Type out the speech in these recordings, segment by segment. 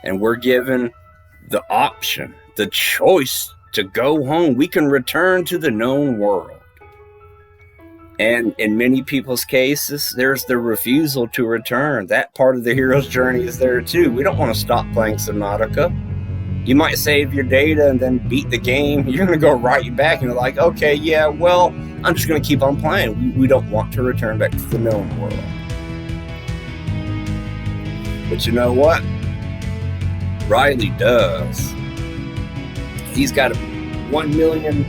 and we're given the option, the choice to go home. We can return to the known world. And in many people's cases, there's the refusal to return. That part of the hero's journey is there too. We don't want to stop playing Subnautica. You might save your data and then beat the game. You're going to go right back and you're like, okay, yeah, well, I'm just going to keep on playing. We don't want to return back to the known world. But you know what? Ryley does. He's got a 1 million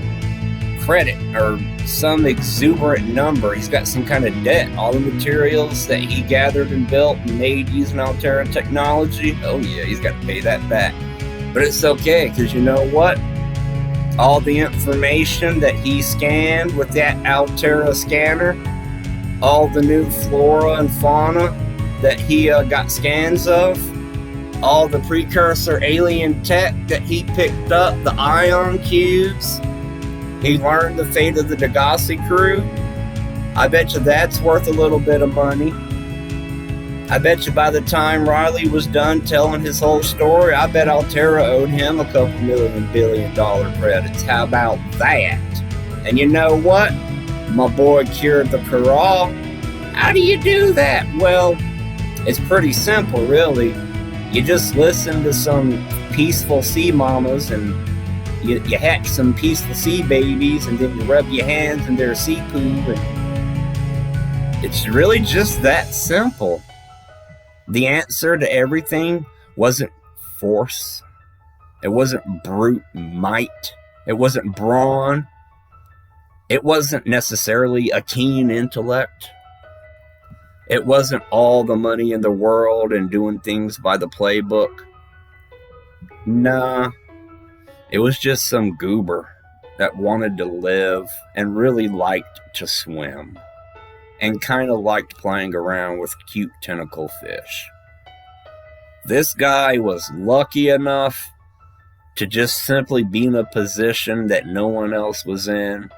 credit or some exuberant number. He's got some kind of debt. All the materials that he gathered and built and made using Altera technology, oh yeah, he's got to pay that back. But it's okay, because you know what? All the information that he scanned with that Altera scanner, all the new flora and fauna that he got scans of, all the precursor alien tech that he picked up, the ion cubes, he learned the fate of the Degassi crew. I bet you that's worth a little bit of money. I bet you by the time Ryley was done telling his whole story, I bet Altera owed him a couple $1 billion credits. How about that? And you know what? My boy cured the corral. How do you do that? Well, it's pretty simple, really. You just listen to some peaceful sea mamas and you hatch some peaceful sea babies, and then you rub your hands in their sea poo. And it's really just that simple. The answer to everything wasn't force. It wasn't brute might. It wasn't brawn. It wasn't necessarily a keen intellect. It wasn't all the money in the world and doing things by the playbook. Nah. It was just some goober that wanted to live and really liked to swim. And kind of liked playing around with cute tentacle fish. This guy was lucky enough to just simply be in a position that no one else was in,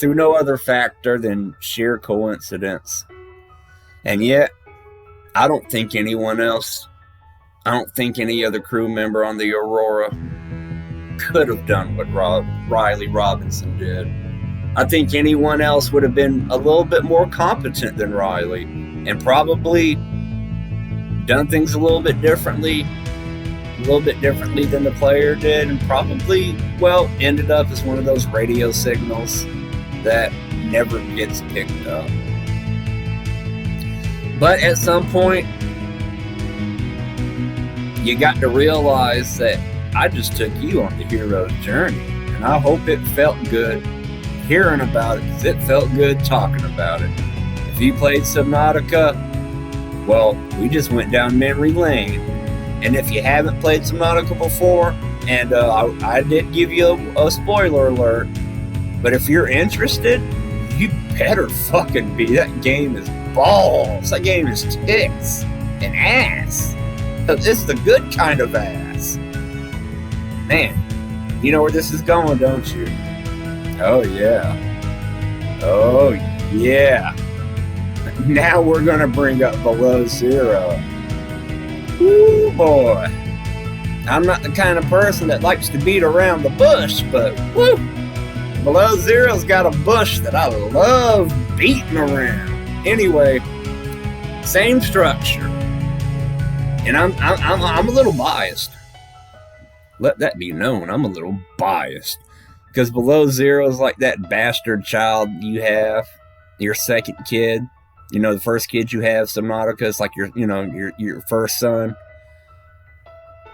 through no other factor than sheer coincidence. And yet, I don't think anyone else, I don't think any other crew member on the Aurora could have done what Ryley Robinson did. I think anyone else would have been a little bit more competent than Ryley, and probably done things a little bit differently than the player did, and probably, well, ended up as one of those radio signals that never gets picked up. But at some point, you got to realize that I just took you on the hero's journey, and I hope it felt good hearing about it, because it felt good talking about it. If you played Subnautica, well, we just went down memory lane. And if you haven't played Subnautica before, and I did give you a spoiler alert, but if you're interested, you better fucking be. That game is balls. That game is tits and ass. It's the good kind of ass. Man, you know where this is going, don't you? Oh yeah. Oh yeah. Now we're gonna bring up Below Zero. Woo boy. I'm not the kind of person that likes to beat around the bush, but woo! Below Zero's got a bush that I love beating around. Anyway, same structure. And I'm a little biased. Let that be known. I'm a little biased. Because Below Zero is like that bastard child you have, your second kid. You know, the first kid you have, Subnautica, is like your first son.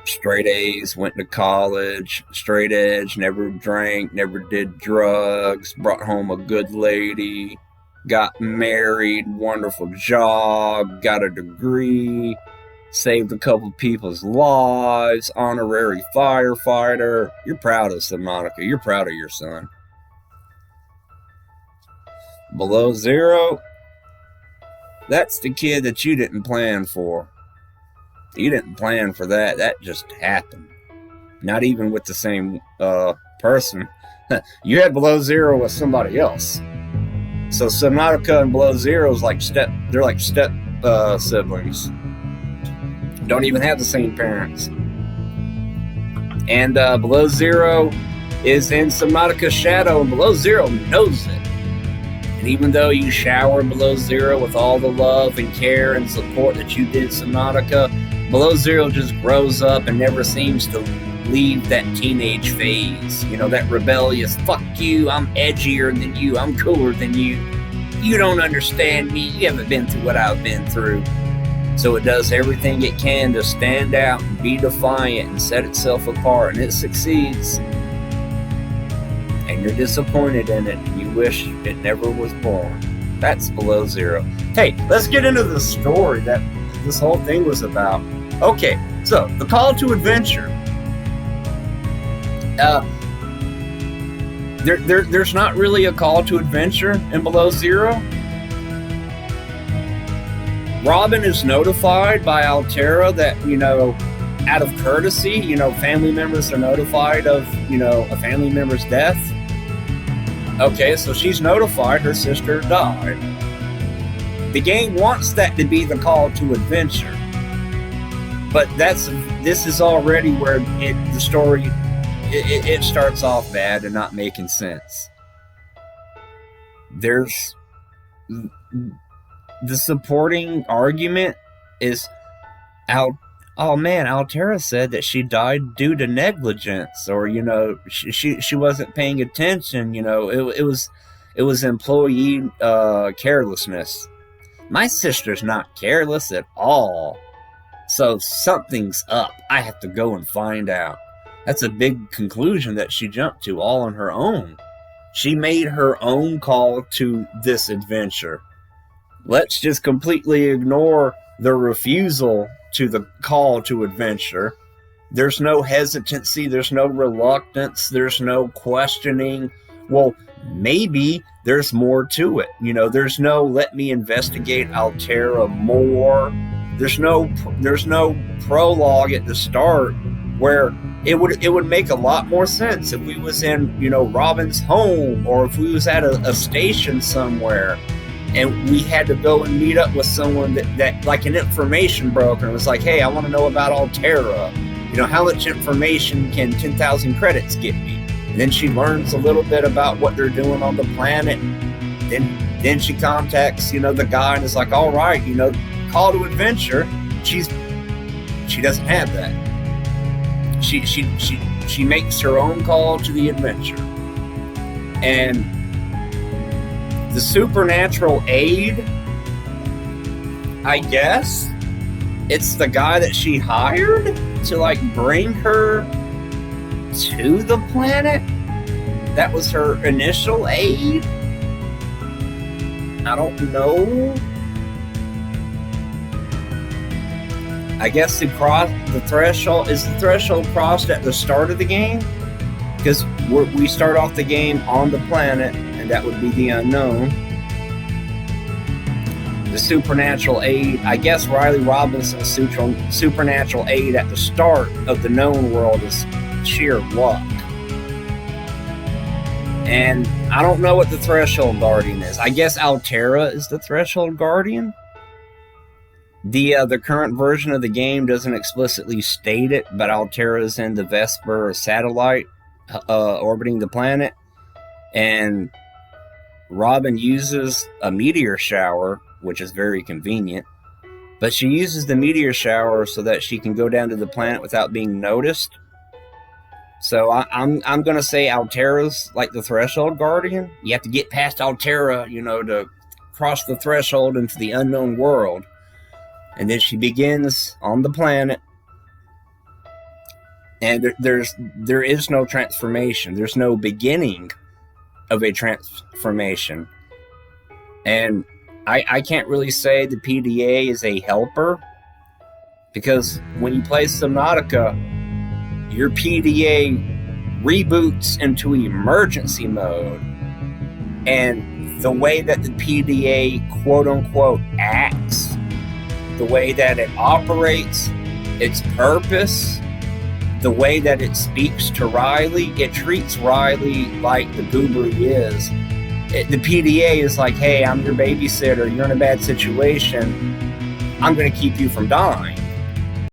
Straight A's, went to college, straight edge, never drank, never did drugs, brought home a good lady, got married, wonderful job, got a degree, saved a couple people's lives, honorary firefighter. You're proud of Subnautica. You're proud of your son. Below Zero, that's the kid that you didn't plan for. You didn't plan for that. That just happened. Not even with the same person. You had Below Zero with somebody else. So Subnautica and Below Zero is like step siblings. Don't even have the same parents. And Below Zero is in Subnautica's shadow, and Below Zero knows it. And even though you shower Below Zero with all the love and care and support that you did Subnautica, Below Zero just grows up and never seems to leave that teenage phase. You know, that rebellious, fuck you, I'm edgier than you, I'm cooler than you. You don't understand me, you haven't been through what I've been through. So it does everything it can to stand out and be defiant and set itself apart, and it succeeds. And you're disappointed in it, and you wish it never was born. That's Below Zero. Hey, let's get into the story that this whole thing was about. Okay, so the call to adventure. There's not really a call to adventure in Below Zero. Robin is notified by Altera that, you know, out of courtesy, you know, family members are notified of, you know, a family member's death. Okay, so she's notified her sister died. The game wants that to be the call to adventure. But this is already where the story it starts off bad and not making sense. There's the supporting argument is Altera said that she died due to negligence, or, you know, she wasn't paying attention, you know, it was employee carelessness. My sister's not careless at all. So something's up. I have to go and find out. That's a big conclusion that she jumped to all on her own. She made her own call to this adventure. Let's just completely ignore the refusal to the call to adventure. There's no hesitancy, there's no reluctance, there's no questioning. Well, maybe there's more to it. You know, there's no let me investigate Altera more. There's no prologue at the start where it would make a lot more sense if we was in, you know, Robin's home, or if we was at a station somewhere and we had to go and meet up with someone that like an information broker, and was like, hey, I want to know about Altera. You know, how much information can 10,000 credits get me? And then she learns a little bit about what they're doing on the planet. Then she contacts, you know, the guy, and is like, all right, you know, call to adventure. She doesn't have that. She makes her own call to the adventure. And the supernatural aid, I guess, it's the guy that she hired to, like, bring her to the planet. That was her initial aid. I don't know. I guess the threshold, is the threshold crossed at the start of the game? Because we start off the game on the planet, and that would be the unknown. The supernatural aid, I guess Riley Robinson's supernatural aid at the start of the known world is sheer luck. And I don't know what the threshold guardian is. I guess Altera is the threshold guardian. The current version of the game doesn't explicitly state it, but Altera's in the Vesper satellite orbiting the planet, and Robin uses a meteor shower, which is very convenient, but she uses the meteor shower so that she can go down to the planet without being noticed. So I'm going to say Altera's like the threshold guardian. You have to get past Altera, you know, to cross the threshold into the unknown world. And then she begins on the planet, and there is no transformation. There's no beginning of a transformation. And I can't really say the PDA is a helper, because when you play Subnautica, your PDA reboots into emergency mode. And the way that the PDA quote-unquote acts, the way that it operates, its purpose, the way that it speaks to Riley, it treats Riley like the goober he is. The PDA is like, hey, I'm your babysitter, you're in a bad situation, I'm going to keep you from dying.